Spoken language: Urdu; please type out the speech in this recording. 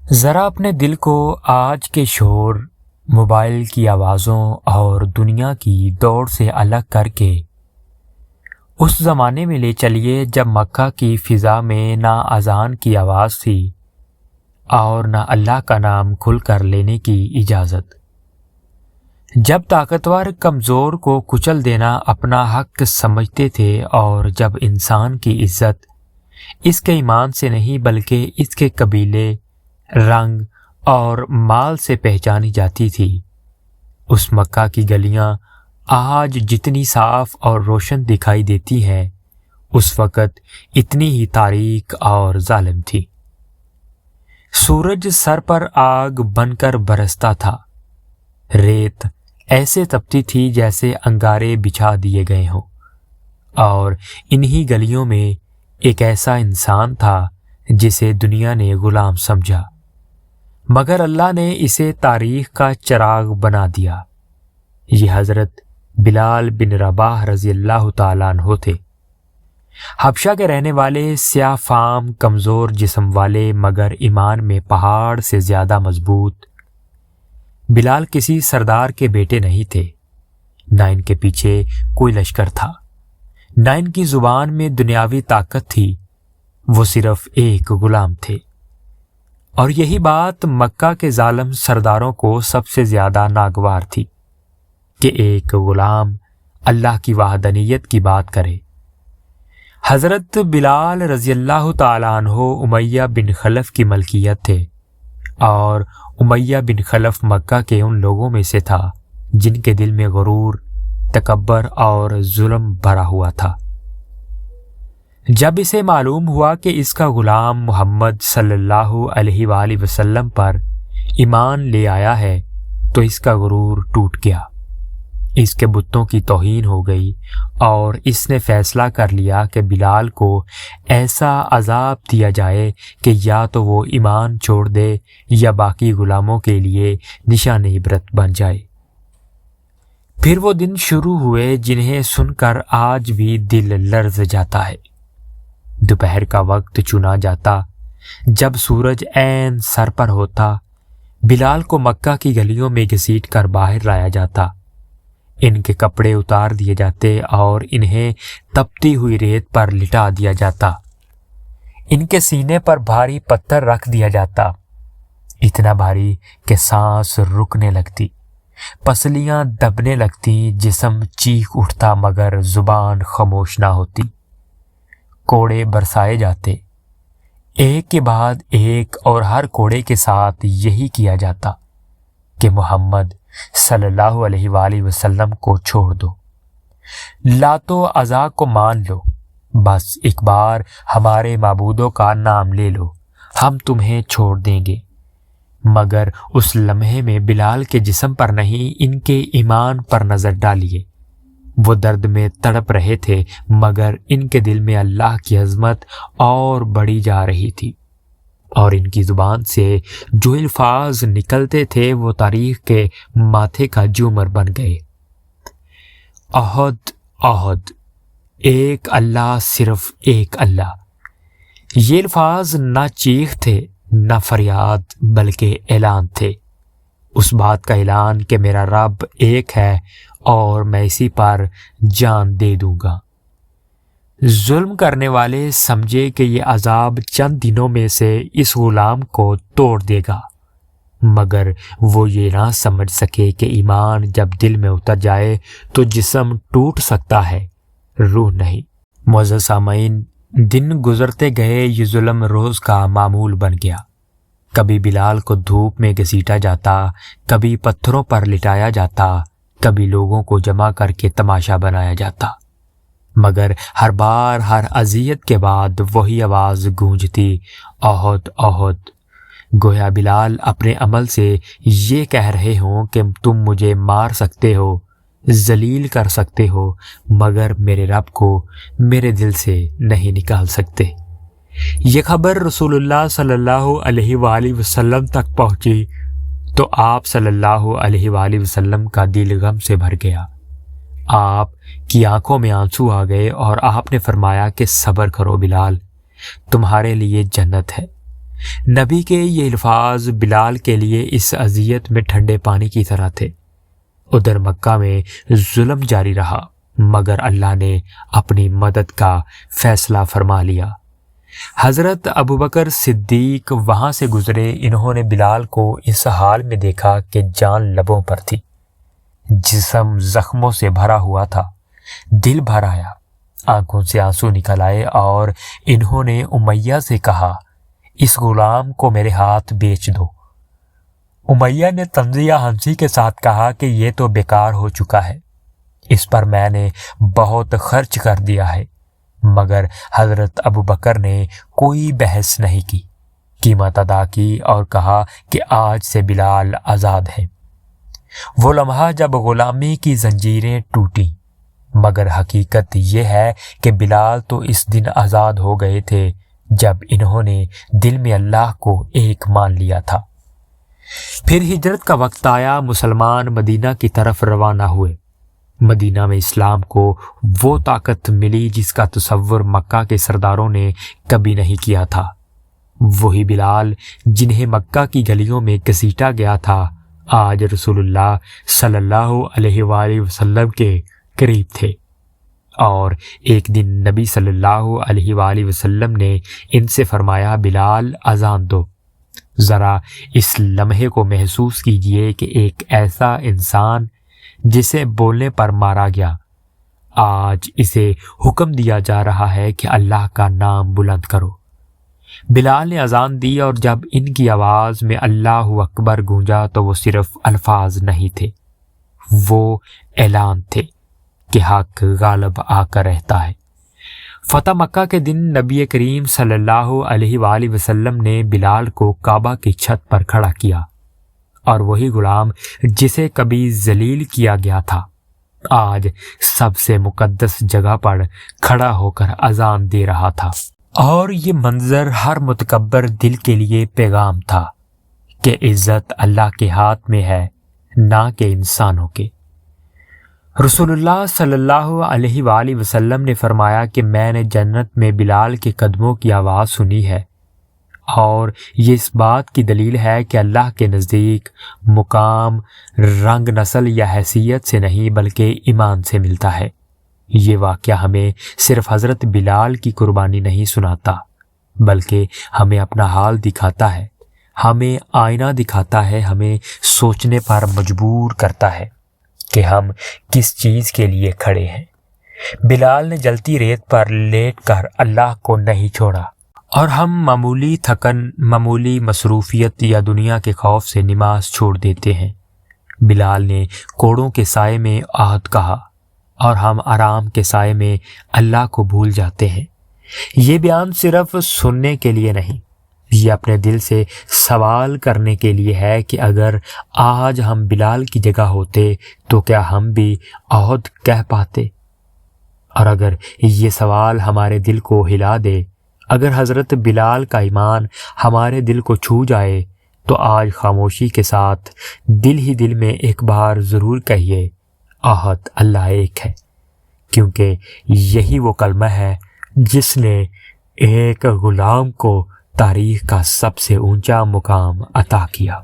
ذرا اپنے دل کو آج کے شور، موبائل کی آوازوں اور دنیا کی دوڑ سے الگ کر کے اس زمانے میں لے چلیے جب مکہ کی فضا میں نہ اذان کی آواز تھی اور نہ اللہ کا نام کھل کر لینے کی اجازت، جب طاقتور کمزور کو کچل دینا اپنا حق سمجھتے تھے اور جب انسان کی عزت اس کے ایمان سے نہیں بلکہ اس کے قبیلے، رنگ اور مال سے پہچانی جاتی تھی۔ اس مکہ کی گلیاں آج جتنی صاف اور روشن دکھائی دیتی ہیں، اس وقت اتنی ہی تاریک اور ظالم تھی۔ سورج سر پر آگ بن کر برستا تھا، ریت ایسے تپتی تھی جیسے انگارے بچھا دیے گئے ہوں، اور انہی گلیوں میں ایک ایسا انسان تھا جسے دنیا نے غلام سمجھا، مگر اللہ نے اسے تاریخ کا چراغ بنا دیا۔ یہ حضرت بلال بن رباح رضی اللہ تعالیٰ عنہ تھے، حبشہ کے رہنے والے، سیاہ فام، کمزور جسم والے مگر ایمان میں پہاڑ سے زیادہ مضبوط۔ بلال کسی سردار کے بیٹے نہیں تھے، نہ ان کے پیچھے کوئی لشکر تھا، نہ ان کی زبان میں دنیاوی طاقت تھی، وہ صرف ایک غلام تھے۔ اور یہی بات مکہ کے ظالم سرداروں کو سب سے زیادہ ناگوار تھی کہ ایک غلام اللہ کی وحدانیت کی بات کرے۔ حضرت بلال رضی اللہ تعالیٰ عنہ امیہ بن خلف کی ملکیت تھے، اور امیہ بن خلف مکہ کے ان لوگوں میں سے تھا جن کے دل میں غرور، تکبر اور ظلم بھرا ہوا تھا۔ جب اسے معلوم ہوا کہ اس کا غلام محمد صلی اللہ علیہ وآلہ وسلم پر ایمان لے آیا ہے تو اس کا غرور ٹوٹ گیا، اس کے بتوں کی توہین ہو گئی، اور اس نے فیصلہ کر لیا کہ بلال کو ایسا عذاب دیا جائے کہ یا تو وہ ایمان چھوڑ دے یا باقی غلاموں کے لیے نشان عبرت بن جائے۔ پھر وہ دن شروع ہوئے جنہیں سن کر آج بھی دل لرز جاتا ہے۔ دوپہر کا وقت چنا جاتا، جب سورج عین سر پر ہوتا، بلال کو مکہ کی گلیوں میں گھسیٹ کر باہر لایا جاتا، ان کے کپڑے اتار دیے جاتے اور انہیں تپتی ہوئی ریت پر لٹا دیا جاتا، ان کے سینے پر بھاری پتھر رکھ دیا جاتا، اتنا بھاری کہ سانس رکنے لگتی، پسلیاں دبنے لگتی، جسم چیخ اٹھتا مگر زبان خاموش نہ ہوتی۔ کوڑے برسائے جاتے، ایک کے بعد ایک، اور ہر کوڑے کے ساتھ یہی کیا جاتا کہ محمد صلی اللہ علیہ وآلہ وسلم کو چھوڑ دو، لات و عزا کو مان لو، بس ایک بار ہمارے معبودوں کا نام لے لو، ہم تمہیں چھوڑ دیں گے۔ مگر اس لمحے میں بلال کے جسم پر نہیں، ان کے ایمان پر نظر ڈالیے۔ وہ درد میں تڑپ رہے تھے مگر ان کے دل میں اللہ کی عظمت اور بڑھی جا رہی تھی، اور ان کی زبان سے جو الفاظ نکلتے تھے وہ تاریخ کے ماتھے کا جومر بن گئے۔ احد احد، ایک اللہ، صرف ایک اللہ۔ یہ الفاظ نہ چیخ تھے نہ فریاد بلکہ اعلان تھے، اس بات کا اعلان کہ میرا رب ایک ہے اور میں اسی پر جان دے دوں گا۔ ظلم کرنے والے سمجھے کہ یہ عذاب چند دنوں میں سے اس غلام کو توڑ دے گا، مگر وہ یہ نہ سمجھ سکے کہ ایمان جب دل میں اتر جائے تو جسم ٹوٹ سکتا ہے، روح نہیں۔ معزز سامعین، دن گزرتے گئے، یہ ظلم روز کا معمول بن گیا۔ کبھی بلال کو دھوپ میں گھسیٹا جاتا، کبھی پتھروں پر لٹایا جاتا، کبھی لوگوں کو جمع کر کے تماشا بنایا جاتا، مگر ہر بار ہر اذیت کے بعد وہی آواز گونجتی، احد احد، گویا بلال اپنے عمل سے یہ کہہ رہے ہوں کہ تم مجھے مار سکتے ہو، ذلیل کر سکتے ہو، مگر میرے رب کو میرے دل سے نہیں نکال سکتے۔ یہ خبر رسول اللہ صلی اللہ علیہ وآلہ وسلم تک پہنچی تو آپ صلی اللہ علیہ وآلہ وسلم کا دل غم سے بھر گیا، آپ کی آنکھوں میں آنسو آ گئے اور آپ نے فرمایا کہ صبر کرو بلال، تمہارے لیے جنت ہے۔ نبی کے یہ الفاظ بلال کے لیے اس اذیت میں ٹھنڈے پانی کی طرح تھے۔ ادھر مکہ میں ظلم جاری رہا، مگر اللہ نے اپنی مدد کا فیصلہ فرما لیا۔ حضرت ابوبکر صدیق وہاں سے گزرے۔ انہوں نے بلال کو اس حال میں دیکھا کہ جان لبوں پر تھی، جسم زخموں سے بھرا ہوا تھا۔ دل بھر آیا، آنکھوں سے آنسو نکل آئے، اور انہوں نے امیہ سے کہا، اس غلام کو میرے ہاتھ بیچ دو۔ امیہ نے تنزیہ ہنسی کے ساتھ کہا کہ یہ تو بیکار ہو چکا ہے، اس پر میں نے بہت خرچ کر دیا ہے۔ مگر حضرت ابوبکر نے کوئی بحث نہیں کی، قیمت ادا کی اور کہا کہ آج سے بلال آزاد ہے۔ وہ لمحہ جب غلامی کی زنجیریں ٹوٹیں، مگر حقیقت یہ ہے کہ بلال تو اس دن آزاد ہو گئے تھے جب انہوں نے دل میں اللہ کو ایک مان لیا تھا۔ پھر ہجرت کا وقت آیا، مسلمان مدینہ کی طرف روانہ ہوئے۔ مدینہ میں اسلام کو وہ طاقت ملی جس کا تصور مکہ کے سرداروں نے کبھی نہیں کیا تھا۔ وہی بلال جنہیں مکہ کی گلیوں میں گھسیٹا گیا تھا، آج رسول اللہ صلی اللہ علیہ وآلہ وسلم کے قریب تھے، اور ایک دن نبی صلی اللہ علیہ وآلہ وسلم نے ان سے فرمایا، بلال اذان دو۔ ذرا اس لمحے کو محسوس کیجئے کہ ایک ایسا انسان جسے بولنے پر مارا گیا، آج اسے حکم دیا جا رہا ہے کہ اللہ کا نام بلند کرو۔ بلال نے اذان دی، اور جب ان کی آواز میں اللہ اکبر گونجا تو وہ صرف الفاظ نہیں تھے، وہ اعلان تھے کہ حق غالب آ کر رہتا ہے۔ فتح مکہ کے دن نبی کریم صلی اللہ علیہ وآلہ وسلم نے بلال کو کعبہ کی چھت پر کھڑا کیا، اور وہی غلام جسے کبھی ذلیل کیا گیا تھا، آج سب سے مقدس جگہ پر کھڑا ہو کر اذان دے رہا تھا۔ اور یہ منظر ہر متکبر دل کے لیے پیغام تھا کہ عزت اللہ کے ہاتھ میں ہے، نہ کہ انسانوں کے۔ رسول اللہ صلی اللہ علیہ وآلہ وسلم نے فرمایا کہ میں نے جنت میں بلال کے قدموں کی آواز سنی ہے، اور یہ اس بات کی دلیل ہے کہ اللہ کے نزدیک مقام رنگ، نسل یا حیثیت سے نہیں بلکہ ایمان سے ملتا ہے۔ یہ واقعہ ہمیں صرف حضرت بلال کی قربانی نہیں سناتا، بلکہ ہمیں اپنا حال دکھاتا ہے، ہمیں آئینہ دکھاتا ہے، ہمیں سوچنے پر مجبور کرتا ہے کہ ہم کس چیز کے لیے کھڑے ہیں۔ بلال نے جلتی ریت پر لیٹ کر اللہ کو نہیں چھوڑا، اور ہم معمولی تھکن، معمولی مصروفیت یا دنیا کے خوف سے نماز چھوڑ دیتے ہیں۔ بلال نے کوڑوں کے سائے میں عہد کہا، اور ہم آرام کے سائے میں اللہ کو بھول جاتے ہیں۔ یہ بیان صرف سننے کے لیے نہیں، یہ اپنے دل سے سوال کرنے کے لیے ہے کہ اگر آج ہم بلال کی جگہ ہوتے تو کیا ہم بھی عہد کہہ پاتے؟ اور اگر یہ سوال ہمارے دل کو ہلا دے، اگر حضرت بلال کا ایمان ہمارے دل کو چھو جائے، تو آج خاموشی کے ساتھ دل ہی دل میں ایک بار ضرور کہیے، عہد اللہ ایک ہے، کیونکہ یہی وہ کلمہ ہے جس نے ایک غلام کو تاریخ کا سب سے اونچا مقام عطا کیا۔